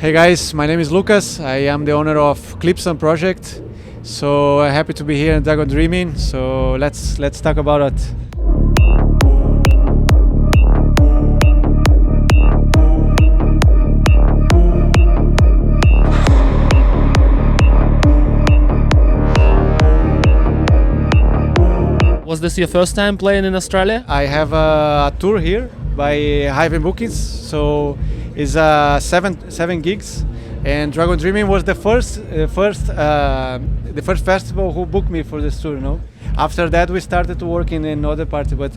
Hey guys, my name is Lucas. I am the owner of Klipsun project. So happy to be here in Dragon Dreaming. So let's talk about it. Was this your first time playing in Australia? I have a tour here by Hive Bookings. So it's seven gigs, and Dragon Dreaming was the first festival who booked me for this tour. After that, we started to work in another party, but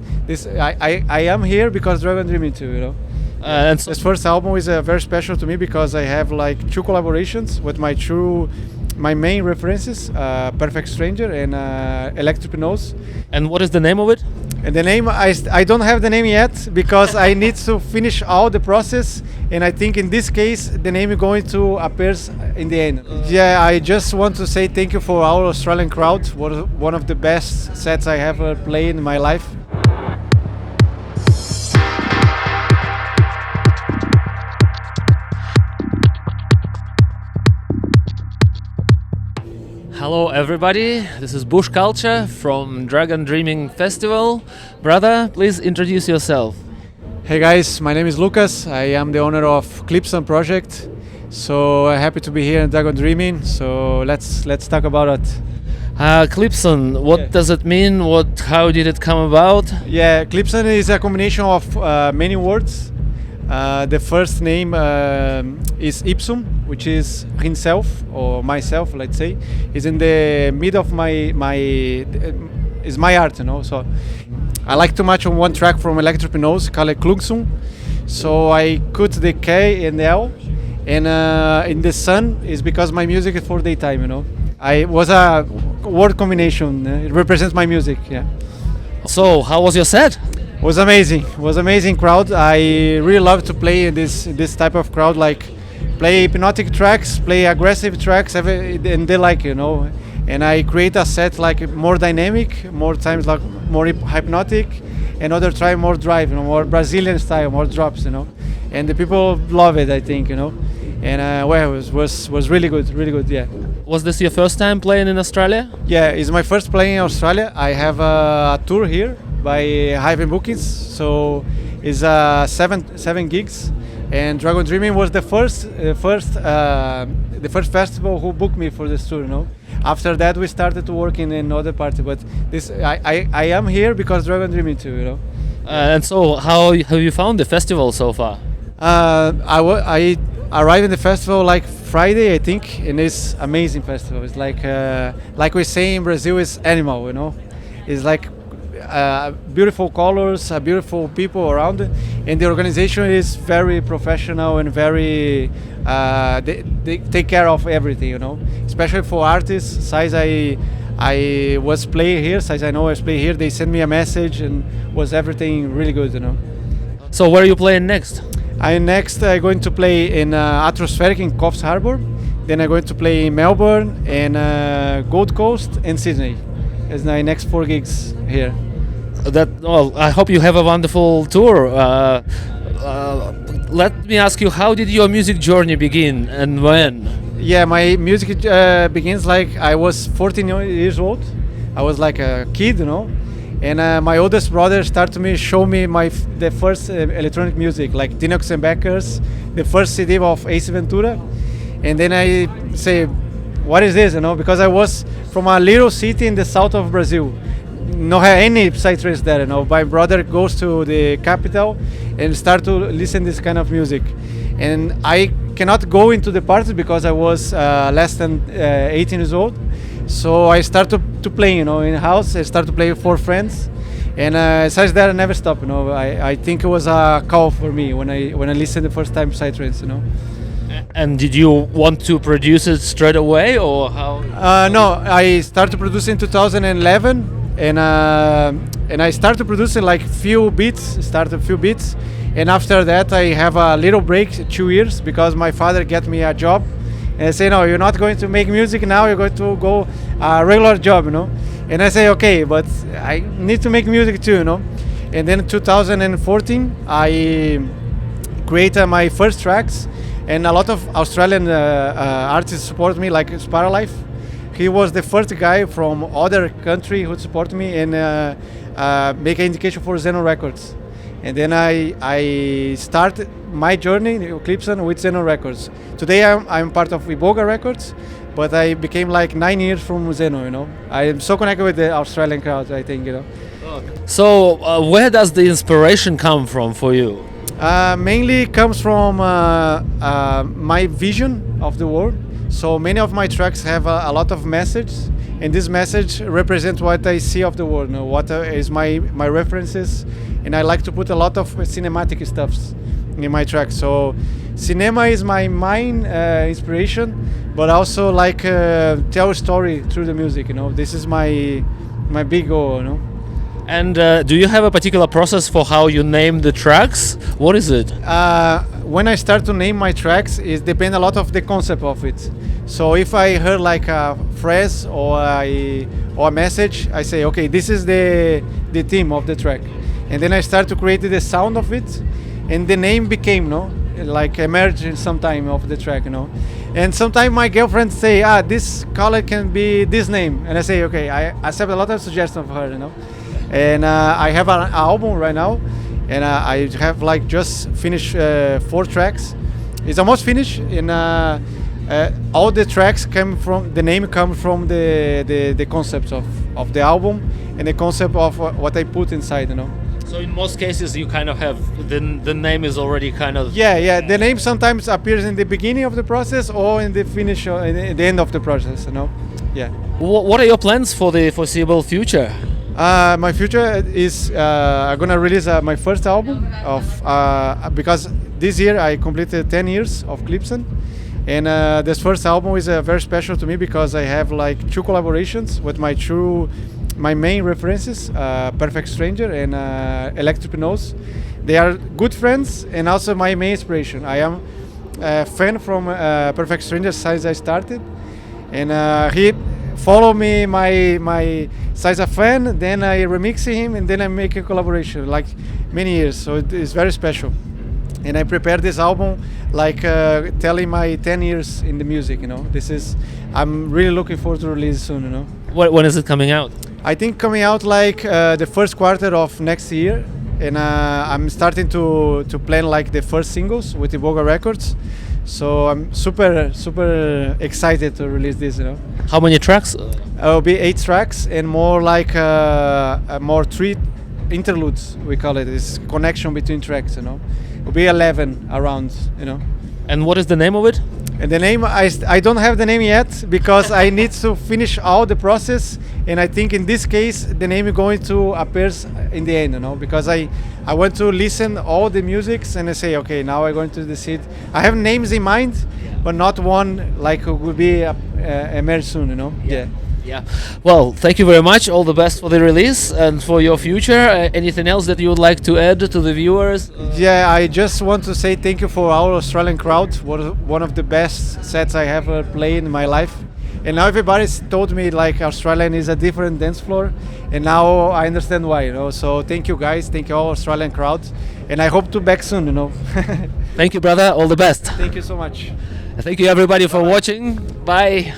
I am here because Dragon Dreaming too. And so This first album is very special to me because I have like two collaborations with my main references, Perfect Stranger and Electric Nose. And what is the name of it? And the name, I don't have the name yet because I need to finish all the process. And I think in this case, the name is going to appear in the end. Yeah, I just want to say thank you for our Australian crowd. One of the best sets I ever played in my life. Hello everybody, this is Bush Culture from Dragon Dreaming Festival. Brother, please introduce yourself. Hey guys, my name is Lucas. I am the owner of Klipsun project. So happy to be here in Dragon Dreaming. So let's talk about it. Klipsun, what does it mean? How did it come about? Yeah, Klipsun is a combination of many words. The first name is Ipsum, which is himself or myself, let's say. Is in the middle of is my art, So I like too much on one track from Electric Nose called Klipsun. So I cut the K and the L, and in the sun is because my music is for daytime, I was a word combination. It represents my music, yeah. So, how was your set? Was amazing crowd. I really love to play in this type of crowd, like play hypnotic tracks, play aggressive tracks, and they like, And I create a set like more dynamic, more times like more hypnotic, and other try more drive, more Brazilian style, more drops, And the people love it, I think, And well, it was really good, yeah. Was this your first time playing in Australia? Yeah, it's my first playing in Australia. I have a tour here by Hive Bookings, so it's seven gigs, and Dragon Dreaming was the first festival who booked me for this tour. After that, we started to work in another party, but I am here because Dragon Dreaming too. And so, how have you found the festival so far? I arrived in the festival like Friday, I think, and it's amazing festival. It's like we say in Brazil, it's animal. It's like beautiful colors, beautiful people around, and the organization is very professional and very they take care of everything, Especially for artists. Since I was playing here, since I know I was playing here, they sent me a message and was everything really good, So where are you playing next? I'm going to play in Atmospheric in Coffs Harbour. Then I'm going to play in Melbourne and Gold Coast and Sydney. It's my next 4 gigs here. I hope you have a wonderful tour. Let me ask you, how did your music journey begin and when? Yeah, my music begins like I was 14 years old. I was like a kid, And my oldest brother started to show me the first electronic music, like Dinox and Beckers, the first CD of Ace Ventura. And then I say, what is this, Because I was from a little city in the south of Brazil. No have any psytrance there, My brother goes to the capital and start to listen this kind of music. And I cannot go into the parties because I was less than 18 years old. So I started to play, in the house. I started to play with 4 friends, and since that I never stopped. I think it was a call for me when I listened the first time psytrance. And did you want to produce it straight away, or how? No, I started producing in 2011, and I started producing like few beats. And after that I have a little break, 2 years, because my father get me a job. And I say, no, you're not going to make music now, you're going to go a regular job, And I say, okay, but I need to make music too, And then in 2014, I created my first tracks and a lot of Australian artists support me, like Sparalife. He was the first guy from other country who supported me and make an indication for Xenon Records. And then I started my journey Klipsun with Xenon Records. Today I'm part of Iboga Records, but I became like 9 years from Xenon, you know. I am so connected with the Australian crowd, I think, you know. So where does the inspiration come from for you? Mainly comes from my vision of the world. So many of my tracks have a lot of message, and this message represents what I see of the world, you know, what is my references, and I like to put a lot of cinematic stuffs in my tracks. So cinema is my main inspiration, but also like tell a story through the music, you know. This is my big goal, you know. And do you have a particular process for how you name the tracks? What is it? When I start to name my tracks, it depends a lot of the concept of it. So if I heard like a phrase or a message, I say, okay, this is the theme of the track. And then I start to create the sound of it, and the name became, no, like emerged in some time of the track, you know. And sometimes my girlfriend say, this color can be this name, and I say, okay, I accept a lot of suggestions of her, you know. And I have an album right now, and I have like just finished 4 tracks. It's almost finished, and all the tracks come from the name comes from the concept of the album and the concept of what I put inside, you know. So in most cases you kind of have the name is already kind of... Yeah, the name sometimes appears in the beginning of the process or in the finish or in the end of the process, you know. Yeah. What are your plans for the foreseeable future? My future is I'm gonna release my first album because this year I completed 10 years of Klipsun, and this first album is very special to me because I have like 2 collaborations with my main references, Perfect Stranger and Electric Nose. They are good friends and also my main inspiration. I am a fan from Perfect Stranger since I started, and he follow me my size a fan, then I remix him, and then I make a collaboration like many years. So it is very special, and I prepared this album like telling my 10 years in the music, you know. I'm really looking forward to release soon, you know. When is it coming out? I think coming out like the first quarter of next year, and I'm starting to plan like the first singles with Iboga Records. So I'm super excited to release this, you know. How many tracks? It will be 8 tracks and more like more 3 interludes, we call it. It's connection between tracks, you know. It will be 11 around, you know. And what is the name of it? And the name, I don't have the name yet because I need to finish all the process, and I think in this case the name is going to appear in the end, you know, because I want to listen all the musics and I say, okay, now I'm going to decide. I have names in mind, but not one like will be emerge soon, you know. Yeah. Well, thank you very much. All the best for the release and for your future. Anything else that you would like to add to the viewers? Yeah, I just want to say thank you for our Australian crowd. One of the best sets I ever played in my life. And now everybody's told me like Australian is a different dance floor, and now I understand why, you know. So thank you guys, thank you all Australian crowd, and I hope to back soon, you know. Thank you, brother. All the best. Thank you so much. Thank you everybody for watching. Bye.